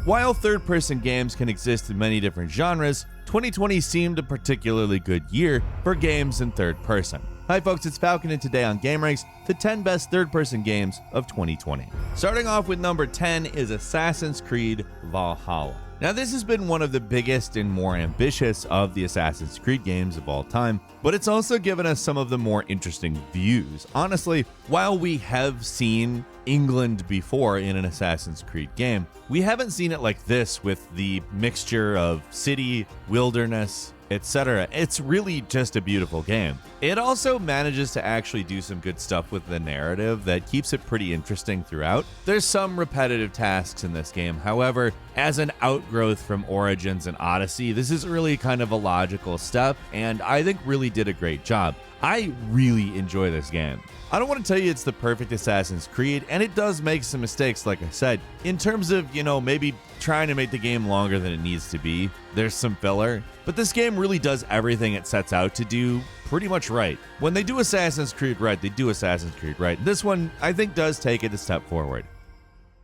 While third-person games can exist in many different genres, 2020 seemed a particularly good year for games in third person. Hi folks, it's Falcon, and today on gameranx, the 10 best third-person games of 2020. Starting off with number 10 is Assassin's Creed Valhalla. Now, this has been one of the biggest and more ambitious of the Assassin's Creed games of all time, but it's also given us some of the more interesting views. Honestly, while we have seen England before in an Assassin's Creed game, we haven't seen it like this with the mixture of city, wilderness, etc. It's really just a beautiful game. It also manages to actually do some good stuff with the narrative that keeps it pretty interesting throughout. There's some repetitive tasks in this game. However, as an outgrowth from Origins and Odyssey, this is really kind of a logical step, and I think really did a great job. I really enjoy this game. I don't want to tell you it's the perfect Assassin's Creed, and it does make some mistakes, like I said. In terms of, maybe trying to make the game longer than it needs to be, there's some filler, but this game really does everything it sets out to do pretty much right. When they do Assassin's Creed right, they do Assassin's Creed right. This one, I think, does take it a step forward.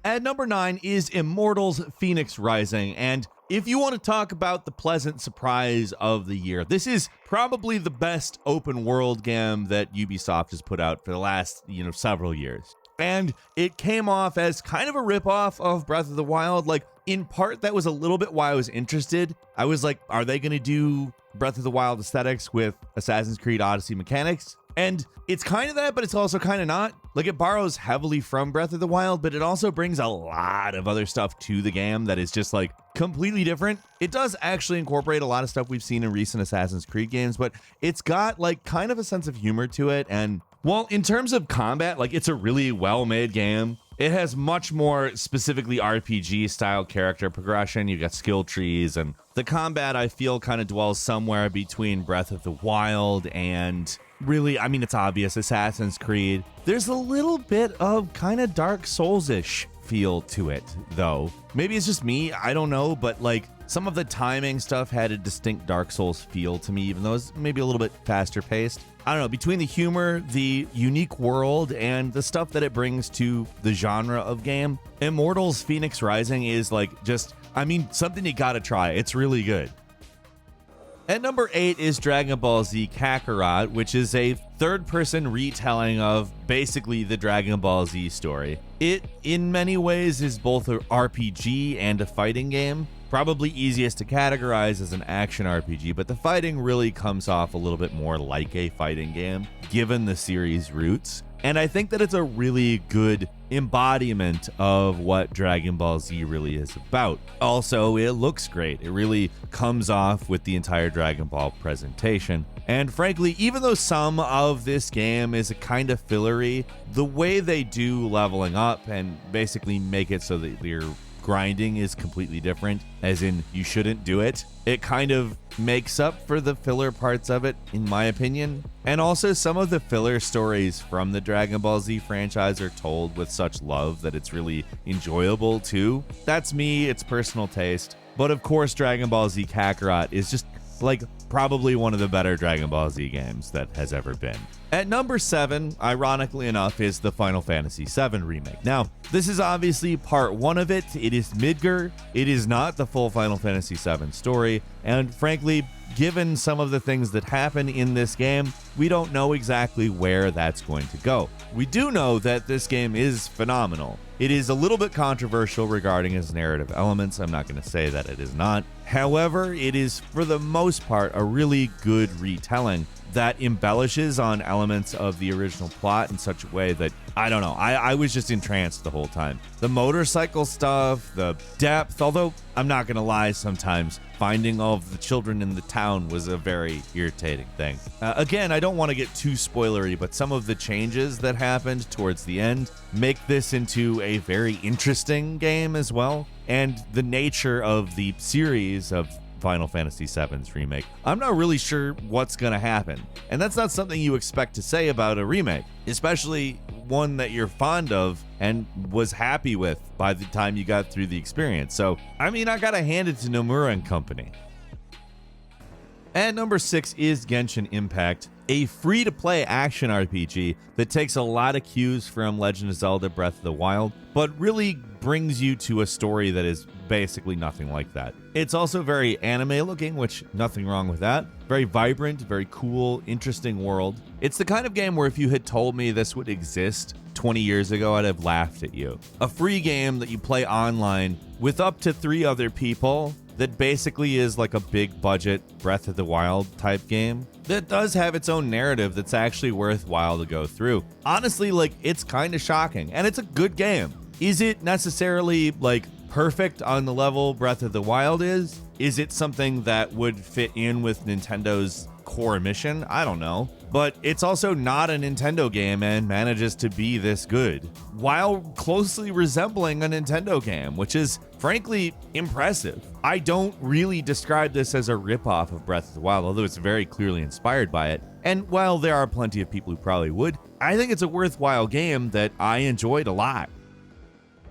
At number 9 is Immortals Fenyx Rising, and if you want to talk about the pleasant surprise of the year, this is probably the best open world game that Ubisoft has put out for the last, several years. And it came off as kind of a ripoff of Breath of the Wild. Like, in part, that was a little bit why I was interested. I was like, are they going to do Breath of the Wild aesthetics with Assassin's Creed Odyssey mechanics? And it's kind of that, but it's also kind of not. Like, it borrows heavily from Breath of the Wild, but it also brings a lot of other stuff to the game that is just like completely different. It does actually incorporate a lot of stuff we've seen in recent Assassin's Creed games, but it's got like kind of a sense of humor to it. And well, in terms of combat, like, it's a really well-made game. It has much more specifically RPG style character progression. You got skill trees, and the combat, I feel, kind of dwells somewhere between Breath of the Wild and really, it's obvious, Assassin's Creed. There's a little bit of kind of Dark Souls-ish feel to it, though. Maybe it's just me, I don't know, but like some of the timing stuff had a distinct Dark Souls feel to me, even though it's maybe a little bit faster paced. I don't know, between the humor, the unique world, and the stuff that it brings to the genre of game, Immortals Fenyx Rising is like just, something you gotta try. It's really good. At number 8 is Dragon Ball Z Kakarot, which is a third-person retelling of basically the Dragon Ball Z story. It, in many ways, is both an RPG and a fighting game. Probably easiest to categorize as an action RPG, but the fighting really comes off a little bit more like a fighting game, given the series' roots. And I think that it's a really good embodiment of what Dragon Ball Z really is about. Also, it looks great. It really comes off with the entire Dragon Ball presentation. And frankly, even though some of this game is a kind of fillery, the way they do leveling up and basically make it so that you're grinding is completely different, as in you shouldn't do it. It kind of makes up for the filler parts of it, in my opinion. And also, some of the filler stories from the Dragon Ball Z franchise are told with such love that it's really enjoyable too. That's me, it's personal taste. But of course, Dragon Ball Z Kakarot is just like probably one of the better Dragon Ball Z games that has ever been. At number 7, ironically enough, is the Final Fantasy VII Remake. Now, this is obviously part 1 of it. It is Midgar. It is not the full Final Fantasy VII story. And frankly, given some of the things that happen in this game, we don't know exactly where that's going to go. We do know that this game is phenomenal. It is a little bit controversial regarding its narrative elements. I'm not going to say that it is not. However, it is, for the most part, a really good retelling that embellishes on elements of the original plot in such a way that, I don't know, I was just entranced the whole time. The motorcycle stuff, the depth, although I'm not gonna lie, sometimes finding all of the children in the town was a very irritating thing. Again, I don't want to get too spoilery, but some of the changes that happened towards the end make this into a very interesting game as well. And the nature of the series of Final Fantasy VII's remake, I'm not really sure what's going to happen. And that's not something you expect to say about a remake, especially one that you're fond of and was happy with by the time you got through the experience. So, I gotta hand it to Nomura and company. And number 6 is Genshin Impact, a free-to-play action RPG that takes a lot of cues from Legend of Zelda Breath of the Wild, but really brings you to a story that is basically nothing like that. It's also very anime looking, which nothing wrong with that. Very vibrant, very cool, interesting world. It's the kind of game where if you had told me this would exist 20 years ago, I'd have laughed at you. A free game that you play online with up to 3 other people that basically is like a big budget Breath of the Wild type game that does have its own narrative that's actually worthwhile to go through. Honestly, like, it's kind of shocking, and it's a good game. Is it necessarily like perfect on the level Breath of the Wild is? Is it something that would fit in with Nintendo's core mission? I don't know. But it's also not a Nintendo game and manages to be this good, while closely resembling a Nintendo game, which is frankly impressive. I don't really describe this as a ripoff of Breath of the Wild, although it's very clearly inspired by it. And while there are plenty of people who probably would, I think it's a worthwhile game that I enjoyed a lot.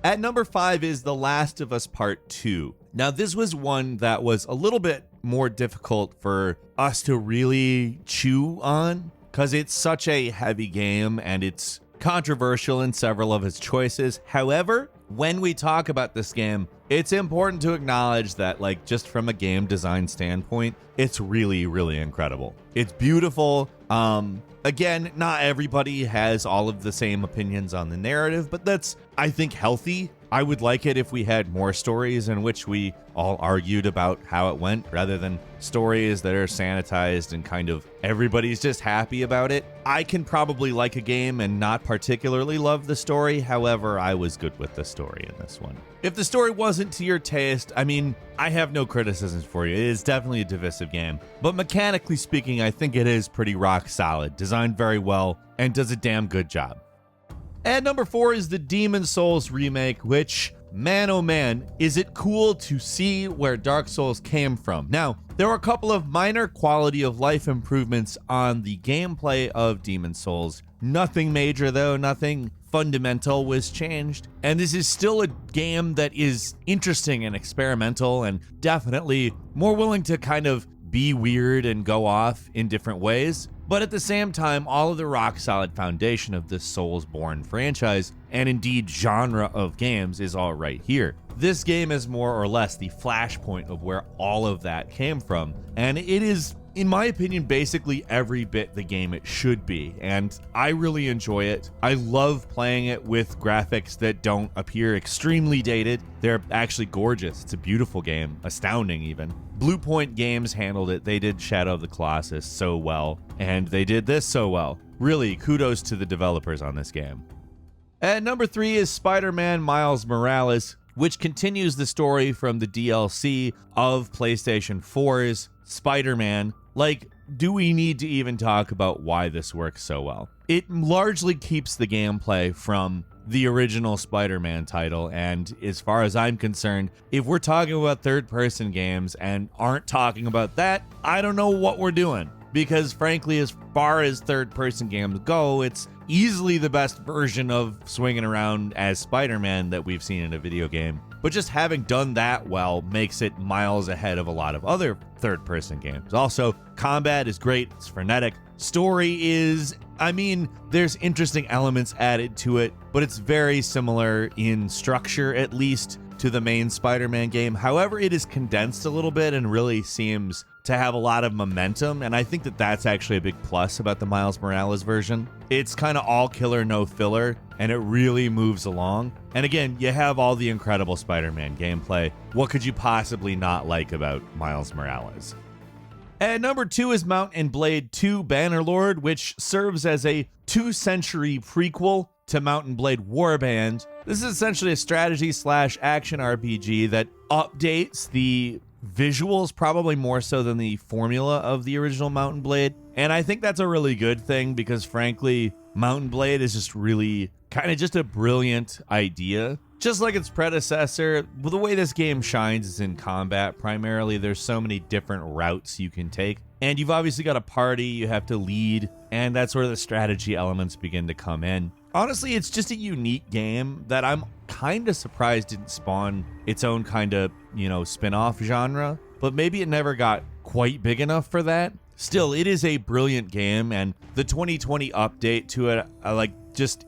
At number 5 is The Last of Us Part 2. Now, this was one that was a little bit more difficult for us to really chew on because it's such a heavy game and it's controversial in several of its choices. However, when we talk about this game, it's important to acknowledge that, like, just from a game design standpoint, it's really, really incredible. It's beautiful. Again, not everybody has all of the same opinions on the narrative, but that's, I think, healthy. I would like it if we had more stories in which we all argued about how it went, rather than stories that are sanitized and kind of everybody's just happy about it. I can probably like a game and not particularly love the story. However, I was good with the story in this one. If the story wasn't to your taste, I mean, I have no criticisms for you. It is definitely a divisive game. But mechanically speaking, I think it is pretty rock solid, designed very well, and does a damn good job. And number 4 is the Demon's Souls remake, which, man oh man, is it cool to see where Dark Souls came from. Now, there were a couple of minor quality of life improvements on the gameplay of Demon's Souls. Nothing major though, nothing fundamental was changed. And this is still a game that is interesting and experimental and definitely more willing to kind of be weird and go off in different ways. But at the same time, all of the rock-solid foundation of this Soulsborne franchise, and indeed genre of games, is all right here. This game is more or less the flashpoint of where all of that came from, and it is, in my opinion, basically every bit the game it should be, and I really enjoy it. I love playing it with graphics that don't appear extremely dated. They're actually gorgeous. It's a beautiful game, astounding even. Blue Point Games handled it. They did Shadow of the Colossus so well, and they did this so well. Really, kudos to the developers on this game. At number 3 is Spider-Man Miles Morales, which continues the story from the DLC of PlayStation 4's Spider-Man. Like, do we need to even talk about why this works so well? It largely keeps the gameplay from the original Spider-Man title, and as far as I'm concerned, if we're talking about third-person games and aren't talking about that, I don't know what we're doing. Because frankly, as far as third-person games go, it's easily the best version of swinging around as Spider-Man that we've seen in a video game. But just having done that well makes it miles ahead of a lot of other third-person games. Also, combat is great, it's frenetic. Story is, I mean, there's interesting elements added to it, but it's very similar in structure, at least, to the main Spider-Man game. However, it is condensed a little bit and really seems to have a lot of momentum, and I think that that's actually a big plus about the Miles Morales version. It's kind of all killer, no filler, and it really moves along. And again, you have all the incredible Spider-Man gameplay. What could you possibly not like about Miles Morales? And number 2 is Mount and Blade 2 Bannerlord, which serves as a 2-century prequel to Mount and Blade Warband. This is essentially a strategy/action RPG that updates the visuals probably more so than the formula of the original Mount and Blade. And I think that's a really good thing because frankly, Mount and Blade is just really kind of just a brilliant idea. Just like its predecessor, the way this game shines is in combat primarily. There's so many different routes you can take. And you've obviously got a party, you have to lead, and that's where the strategy elements begin to come in. Honestly, it's just a unique game that I'm kind of surprised didn't spawn its own kind of, spin-off genre, but maybe it never got quite big enough for that. Still, it is a brilliant game, and the 2020 update to it,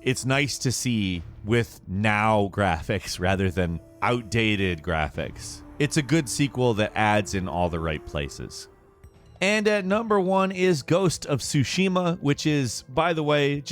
it's nice to see with now graphics rather than outdated graphics. It's a good sequel that adds in all the right places. And at number 1 is Ghost of Tsushima, which is, by the way,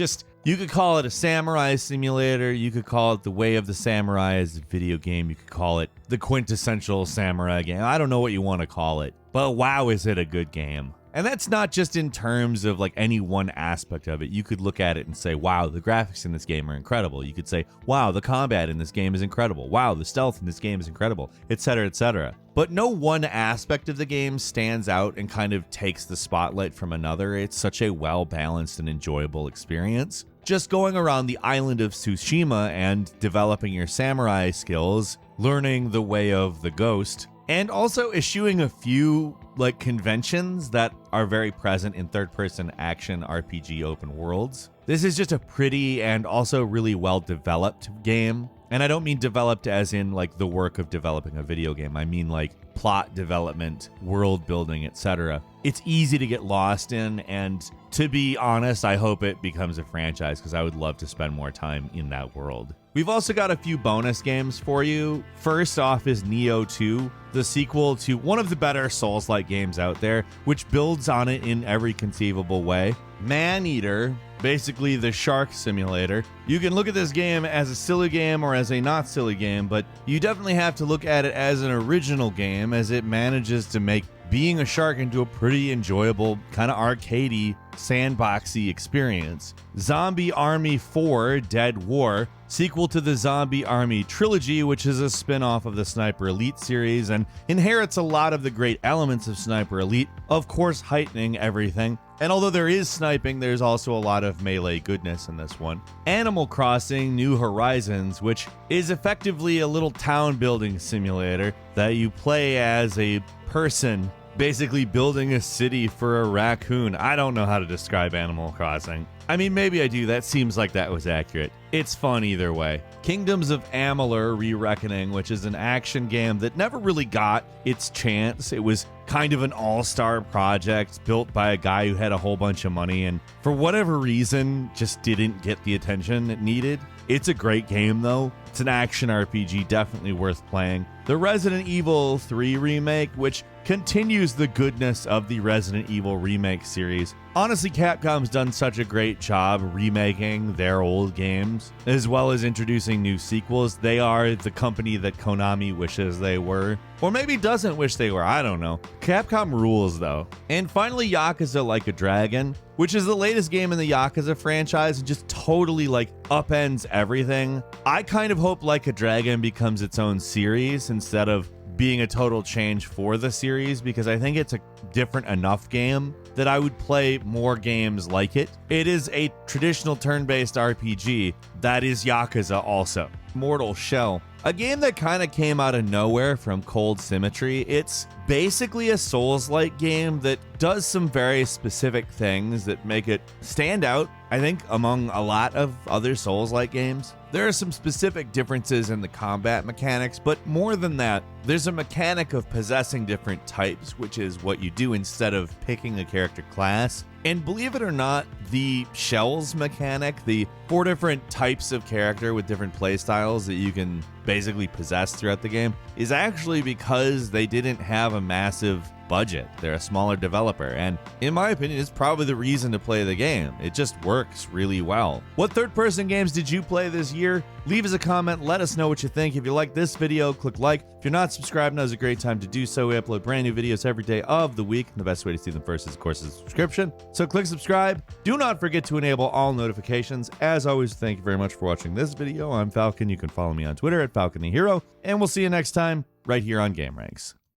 you could call it a samurai simulator, you could call it the Way of the Samurai as a video game, you could call it the quintessential samurai game. I don't know what you want to call it, but wow, is it a good game. And that's not just in terms of like any one aspect of it. You could look at it and say, wow, the graphics in this game are incredible. You could say, wow, the combat in this game is incredible. Wow, the stealth in this game is incredible, etc., etc. But no one aspect of the game stands out and kind of takes the spotlight from another. It's such a well-balanced and enjoyable experience. Just going around the island of Tsushima and developing your samurai skills, learning the way of the ghost, and also eschewing a few conventions that are very present in third-person action RPG open worlds. This is just a pretty and also really well-developed game. And I don't mean developed as in the work of developing a video game. I mean plot development, world building, etc. It's easy to get lost in, and to be honest, I hope it becomes a franchise because I would love to spend more time in that world. We've also got a few bonus games for you. First off is Nioh 2, the sequel to one of the better Souls-like games out there, which builds on it in every conceivable way. Maneater, basically the shark simulator. You can look at this game as a silly game or as a not silly game, but you definitely have to look at it as an original game, as it manages to make being a shark into a pretty enjoyable, kind of arcadey, sandboxy experience. Zombie Army 4 Dead War, sequel to the Zombie Army trilogy, which is a spin-off of the Sniper Elite series and inherits a lot of the great elements of Sniper Elite, of course heightening everything. And although there is sniping, there's also a lot of melee goodness in this one. Animal Crossing New Horizons, which is effectively a little town building simulator that you play as a person basically building a city for a raccoon. I don't know how to describe Animal Crossing. I mean, maybe I do. That seems like that was accurate. It's fun either way. Kingdoms of Amalur Re-Reckoning, which is an action game that never really got its chance. It was kind of an all-star project built by a guy who had a whole bunch of money and for whatever reason just didn't get the attention it needed. It's a great game though. It's an action RPG, definitely worth playing. The Resident Evil 3 remake, which continues the goodness of the Resident Evil remake series. Honestly, Capcom's done such a great job remaking their old games, as well as introducing new sequels. They are the company that Konami wishes they were. Or maybe doesn't wish they were, I don't know. Capcom rules though. And finally, Yakuza Like a Dragon, which is the latest game in the Yakuza franchise and just totally upends everything. I kind of hope Like a Dragon becomes its own series instead of being a total change for the series, because I think it's a different enough game that I would play more games like it. It is a traditional turn-based RPG that is Yakuza also. Mortal Shell, a game that kind of came out of nowhere from Cold Symmetry. It's basically a Souls-like game that does some very specific things that make it stand out, I think, among a lot of other Souls-like games. There are some specific differences in the combat mechanics, but more than that, there's a mechanic of possessing different types, which is what you do instead of picking a character class. And believe it or not, the shells mechanic, the 4 different types of character with different playstyles that you can basically possess throughout the game, is actually because they didn't have a massive budget. They're a smaller developer, and in my opinion, it's probably the reason to play the game. It just works really well. What third-person games did you play this year? Leave us a comment, let us know what you think. If you like this video, click like. If you're not subscribed, now's a great time to do so. We upload brand new videos every day of the week, and the best way to see them first is, of course, a subscription. So click subscribe. Do not forget to enable all notifications. As always, thank you very much for watching this video. I'm Falcon. You can follow me on Twitter at FalconTheHero, and we'll see you next time right here on GameRanx.